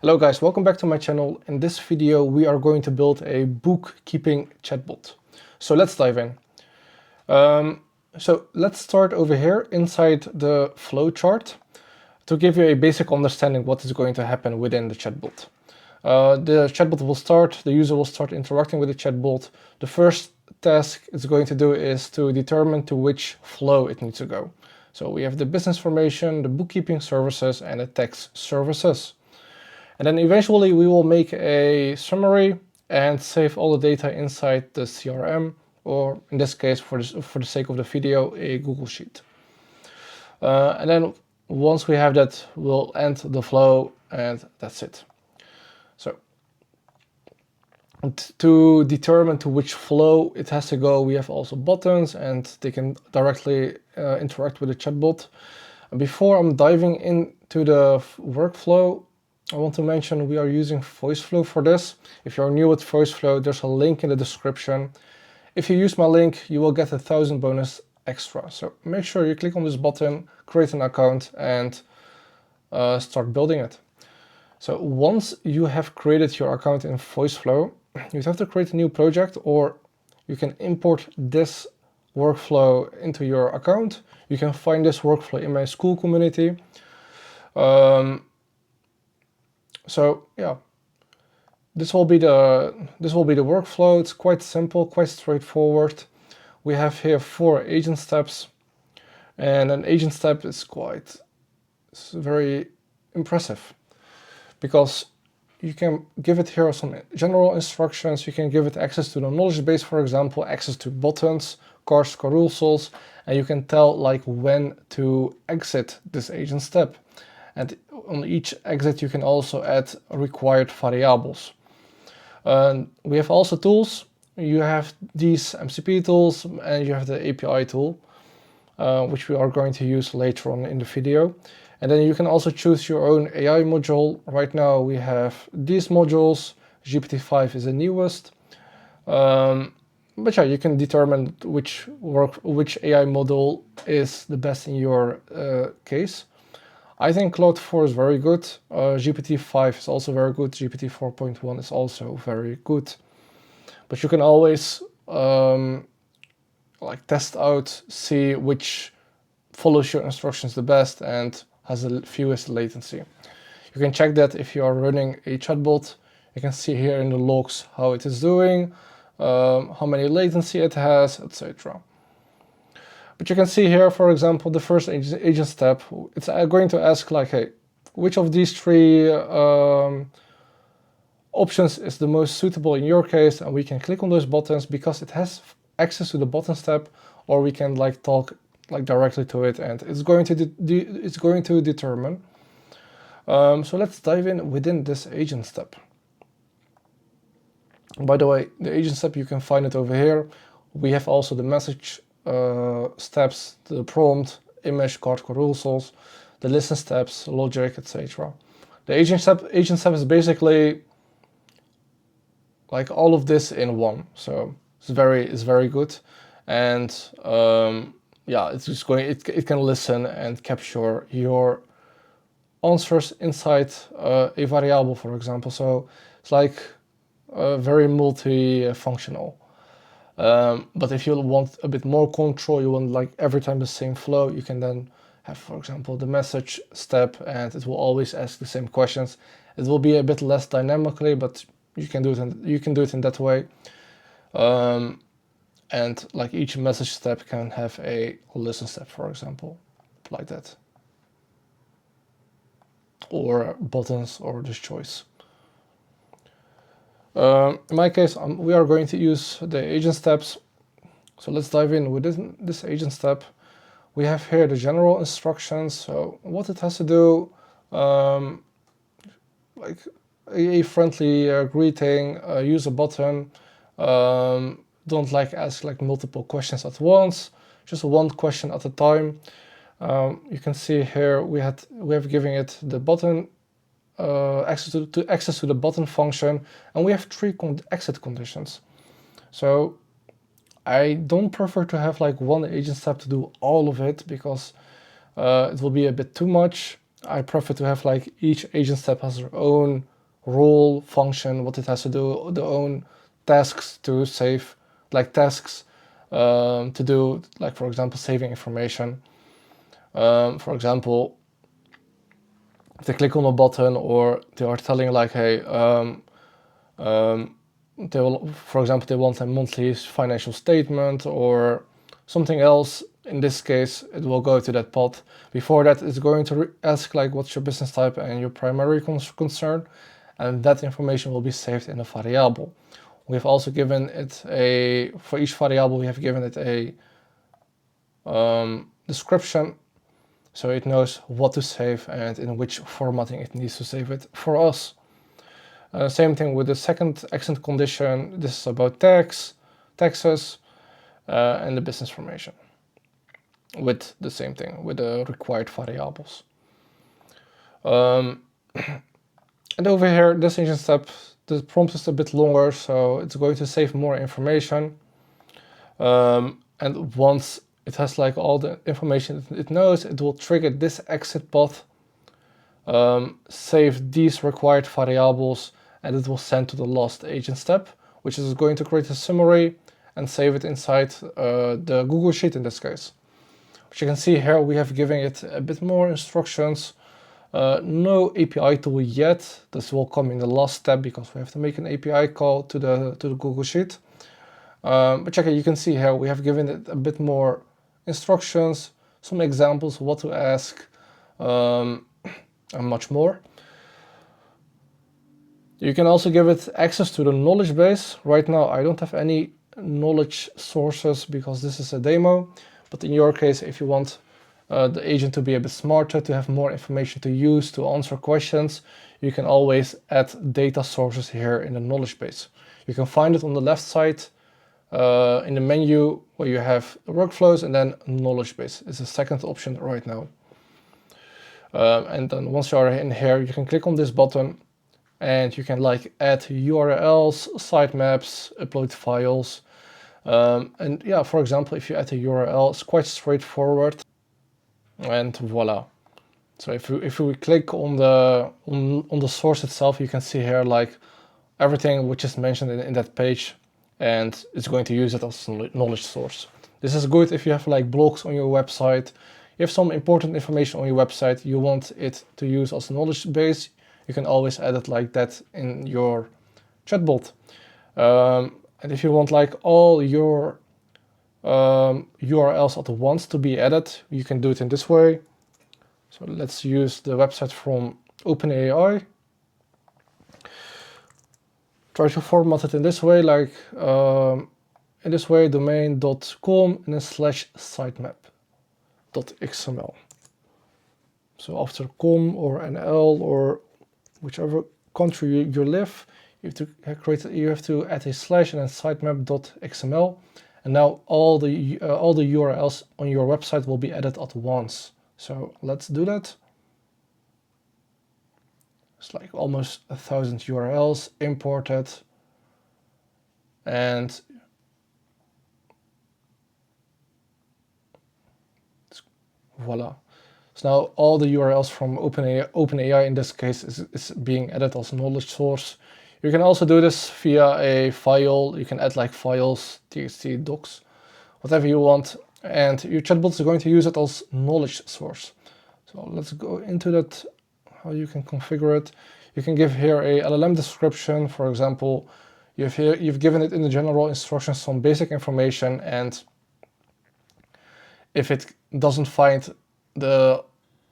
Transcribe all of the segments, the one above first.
Hello guys, welcome back to my channel. In this video we are going to build a bookkeeping chatbot. So let's dive in. So let's start over here inside the flowchart to give you a basic understanding what is going to happen within the chatbot. The chatbot will start, the user will start interacting with the chatbot. The first task it's going to do is to determine to which flow it needs to go. So we have the business information, the bookkeeping services, and the tax services. And then eventually we will make a summary and save all the data inside the CRM, or in this case, for the sake of the video, a Google Sheet. And then once we have that, we'll end the flow and that's it. So to determine to which flow it has to go, we have also buttons and they can directly interact with the chatbot. And before I'm diving into the workflow, I want to mention we are using Voiceflow for this. If you're new with Voiceflow, there's a link in the description. If you use my link, you will get 1,000 bonus extra. So make sure you click on this button, create an account, and start building it. So once you have created your account in Voiceflow, you have to create a new project, or you can import this workflow into your account. You can find this workflow in my Skool community. So yeah, this will be the workflow. It's quite simple, quite straightforward. We have here 4 agent steps, and an agent step is it's very impressive because you can give it here some general instructions. You can give it access to the knowledge base, for example, access to buttons, cards, carousels, and you can tell like when to exit this agent step. And on each exit, you can also add required variables. We have also tools. You have these MCP tools and you have the API tool, which we are going to use later on in the video. And then you can also choose your own AI module. Right now we have these modules. GPT-5 is the newest. But yeah, you can determine which AI model is the best in your case. I think Claude 4 is very good. GPT-5 is also very good. GPT 4.1 is also very good. But you can always like test out, see which follows your instructions the best and has the fewest latency. You can check that if you are running a chatbot. You can see here in the logs how it is doing, how many latency it has, etc. But you can see here, for example, the first agent step, it's going to ask like, hey, which of these 3 options is the most suitable in your case? And we can click on those buttons because it has access to the button step, or we can like talk like directly to it and it's going to determine. So let's dive in within this agent step. By the way, the agent step, you can find it over here. We have also the message steps, the prompt, image, card, carousels, the listen steps, logic, etc. The agent step is basically like all of this in one. So it's very good, and yeah, it's just it can listen and capture your answers inside a variable, for example. So it's like very multi-functional. But if you want a bit more control, you want like every time the same flow, you can then have, for example, the message step, and it will always ask the same questions. It will be a bit less dynamically, but you can do it in that way. And like each message step can have a listen step, for example, like that, or buttons, or this choice. In my case, we are going to use the agent steps. So let's dive in within this agent step. We have here the general instructions. So what it has to do, like a friendly greeting, use a button, don't like ask like multiple questions at once, just one question at a time. You can see here we have given it the button, access to the button function, and we have 3 exit conditions. So I don't prefer to have like one agent step to do all of it because it will be a bit too much. I prefer to have like each agent step has their own role, function, what it has to do, their own tasks to save, like tasks to do, like for example, saving information. For example, if they click on a button or they are telling like, hey, they will, for example, they want a monthly financial statement or something else. In this case, it will go to that pod. Before that, it's going to ask like, what's your business type and your primary concern, and that information will be saved in a variable. We've also given it a, for each variable, we have given it a description, so it knows what to save and in which formatting it needs to save it for us. Same thing with the second accent condition. This is about taxes, and the business information, with the same thing, with the required variables. And over here, this agent step, the prompt is a bit longer, so it's going to save more information. And once it has like all the information it knows, it will trigger this exit path, save these required variables, and it will send to the last agent step, which is going to create a summary and save it inside the Google Sheet in this case. Which you can see here, we have given it a bit more instructions. No API tool yet. This will come in the last step because we have to make an API call to the Google Sheet. But check it, you can see here we have given it a bit more instructions, some examples of what to ask, and much more. You can also give it access to the knowledge base. Right now I don't have any knowledge sources because this is a demo, but in your case, if you want the agent to be a bit smarter, to have more information to use to answer questions, you can always add data sources here in the knowledge base. You can find it on the left side in the menu where you have workflows, and then knowledge base is the second option right now. And then once you are in here, you can click on this button and you can like add URLs, sitemaps, upload files. And yeah, for example, if you add a URL, it's quite straightforward, and voila. So if we click on the source itself, you can see here like everything which is mentioned in that page, and it's going to use it as a knowledge source. This is good if you have like blogs on your website. You have some important information on your website, you want it to use as a knowledge base, you can always add it like that in your chatbot. And if you want like all your URLs at once to be added, you can do it in this way. So let's use the website from OpenAI. Try to format it in this way, like in this way, domain.com and then /sitemap.xml. So after com or NL or whichever country you live, you have to add a slash and then sitemap.xml, and now all the URLs on your website will be added at once. So let's do that. It's like almost 1,000 URLs imported, and voila. So now all the URLs from OpenAI in this case is being added as a knowledge source. You can also do this via a file. You can add like files, TXT, docs, whatever you want, and your chatbot is going to use it as knowledge source. So let's go into that, how you can configure it. You can give here a LLM description. For example, you've given it in the general instructions some basic information, and if it doesn't find the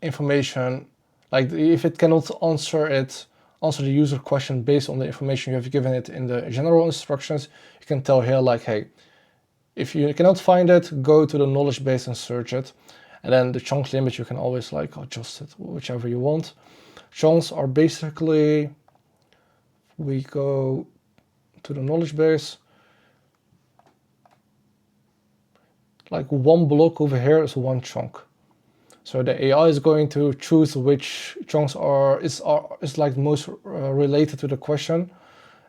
information, like if it cannot answer the user question based on the information you have given it in the general instructions, you can tell here like, hey, if you cannot find it, go to the knowledge base and search it. And then the chunk limit, you can always like adjust it, whichever you want. Chunks are basically, we go to the knowledge base, like one block over here is one chunk. So the AI is going to choose which chunks is like most related to the question,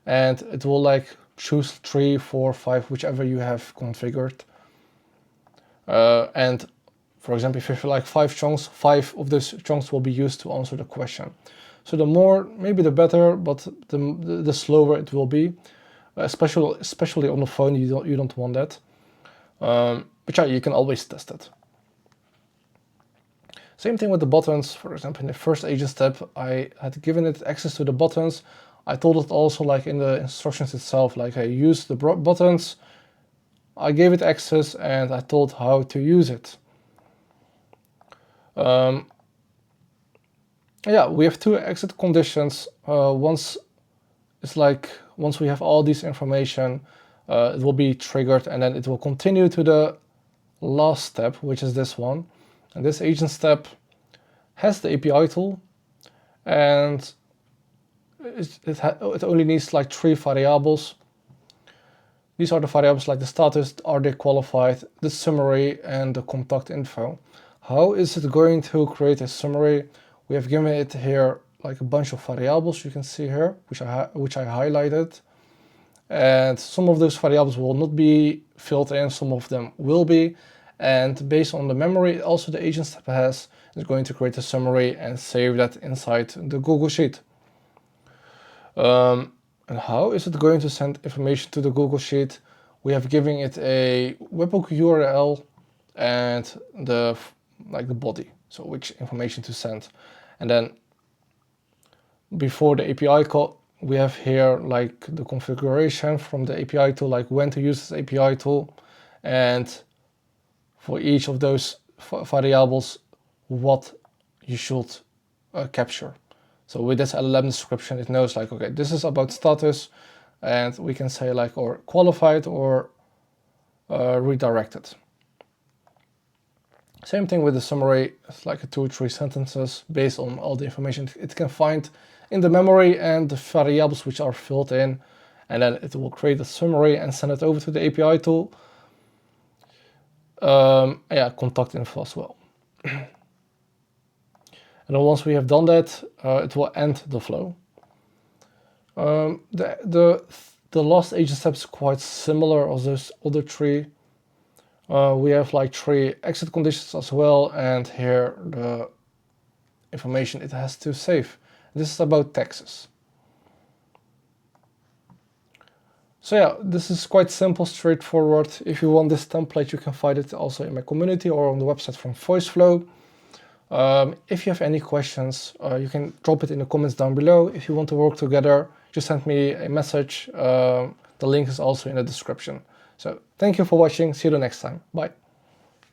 and it will like choose 3, 4, 5, whichever you have configured. And For example, if you have like 5 chunks, 5 of those chunks will be used to answer the question. So the more, maybe the better, but the slower it will be, especially on the phone. You don't want that. But yeah, you can always test it. Same thing with the buttons. For example, in the first agent step, I had given it access to the buttons. I told it also, like in the instructions itself, like I use the buttons, I gave it access, and I told how to use it. Yeah, we have 2 exit conditions. Once we have all this information, it will be triggered, and then it will continue to the last step, which is this one. And this agent step has the API tool, and it only needs like 3 variables. These are the variables like the status, are they qualified, the summary, and the contact info. How is it going to create a summary? We have given it here like a bunch of variables, you can see here, which I highlighted. And some of those variables will not be filled in, some of them will be. And based on the memory also the agent step has, is going to create a summary and save that inside the Google Sheet. And how is it going to send information to the Google Sheet? We have given it a webhook URL and the body, so which information to send. And then before the API call, we have here like the configuration from the API tool, like when to use this API tool, and for each of those variables, what you should capture. So with this LLM description, it knows like, okay, this is about status, and we can say like, or qualified or redirected. Same thing with the summary. It's like 2 or 3 sentences based on all the information it can find in the memory and the variables which are filled in, and then it will create a summary and send it over to the API tool. Yeah, contact info as well. And then once we have done that, it will end the flow. The last agent step is quite similar as those other 3. We have like 3 exit conditions as well, and here the information it has to save. This is about taxes. So yeah, this is quite simple, straightforward. If you want this template, you can find it also in my community or on the website from Voiceflow. If you have any questions, you can drop it in the comments down below. If you want to work together, just send me a message. The link is also in the description. So thank you for watching. See you the next time. Bye.